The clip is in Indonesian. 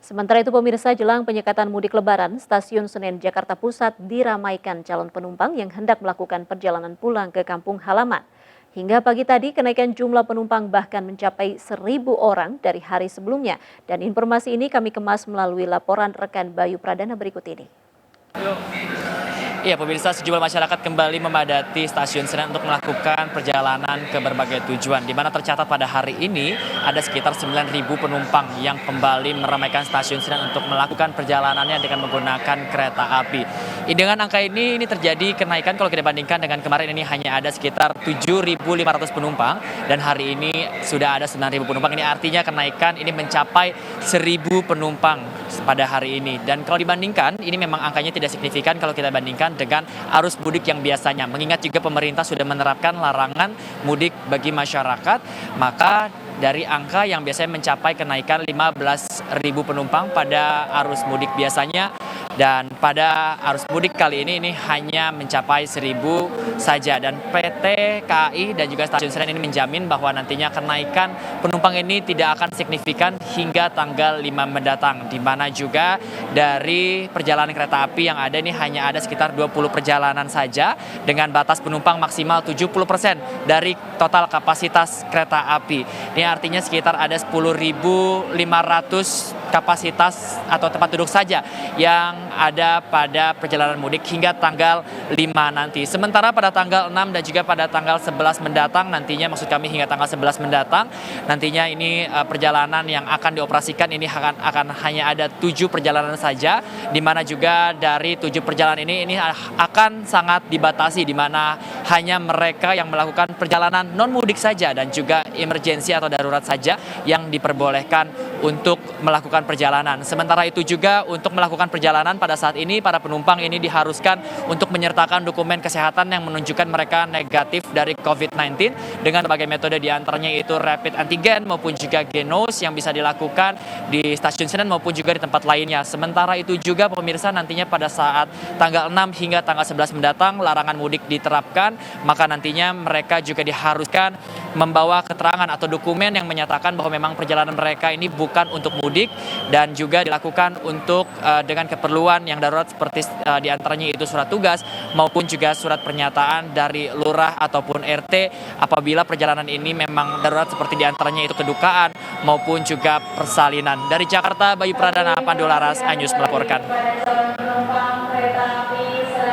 Sementara itu pemirsa, jelang penyekatan mudik lebaran, stasiun Senen Jakarta Pusat diramaikan calon penumpang yang hendak melakukan perjalanan pulang ke kampung halaman. Hingga pagi tadi kenaikan jumlah penumpang bahkan mencapai 1.000 orang dari hari sebelumnya. Dan informasi ini kami kemas melalui laporan rekan Bayu Pradana berikut ini. Iya, pemirsa, sejumlah masyarakat kembali memadati stasiun Senen untuk melakukan perjalanan ke berbagai tujuan. Di mana tercatat pada hari ini ada sekitar 9.000 penumpang yang kembali meramaikan stasiun Senen untuk melakukan perjalanannya dengan menggunakan kereta api. Dengan angka ini terjadi kenaikan kalau kita bandingkan dengan kemarin. Ini hanya ada sekitar 7.500 penumpang dan hari ini sudah ada 9.000 penumpang. Ini artinya kenaikan ini mencapai 1.000 penumpang pada hari ini. Dan kalau dibandingkan, ini memang angkanya tidak signifikan kalau kita bandingkan dengan arus mudik yang biasanya. Mengingat juga pemerintah sudah menerapkan larangan mudik bagi masyarakat, maka dari angka yang biasanya mencapai kenaikan 15.000 penumpang pada arus mudik biasanya, dan pada arus mudik kali ini hanya mencapai 1.000 saja. Dan PT KAI dan juga stasiun Senen ini menjamin bahwa nantinya kenaikan penumpang ini tidak akan signifikan hingga tanggal 5 mendatang. Di mana juga dari perjalanan kereta api yang ada ini hanya ada sekitar 20 perjalanan saja dengan batas penumpang maksimal 70% dari total kapasitas kereta api. Ini artinya sekitar ada 10.500 kapasitas atau tempat duduk saja yang ada pada perjalanan mudik hingga tanggal 5 nanti. Sementara pada tanggal 6 dan juga pada tanggal 11 mendatang nantinya, maksud kami hingga tanggal 11 mendatang, nantinya ini perjalanan yang akan dioperasikan ini akan hanya ada 7 perjalanan saja, di mana juga dari 7 perjalanan ini akan sangat dibatasi, di mana hanya mereka yang melakukan perjalanan non mudik saja dan juga emergensi atau darurat saja yang diperbolehkan untuk melakukan perjalanan. Sementara itu juga untuk melakukan perjalanan pada saat ini para penumpang ini diharuskan untuk menyertakan dokumen kesehatan yang menunjukkan mereka negatif dari COVID-19 dengan berbagai metode, diantaranya itu rapid antigen maupun juga genos yang bisa dilakukan di stasiun Senen maupun juga di tempat lainnya. Sementara itu juga pemirsa, nantinya pada saat tanggal 6 hingga tanggal 11 mendatang larangan mudik diterapkan, maka nantinya mereka juga diharuskan membawa keterangan atau dokumen yang menyatakan bahwa memang perjalanan mereka ini bukan untuk mudik dan juga dilakukan untuk dengan keperluan yang darurat seperti diantaranya itu surat tugas maupun juga surat pernyataan dari lurah ataupun RT apabila perjalanan ini memang darurat seperti diantaranya itu kedukaan maupun juga persalinan. Dari Jakarta, Bayu Pradana, Pandu Laras, iNews melaporkan.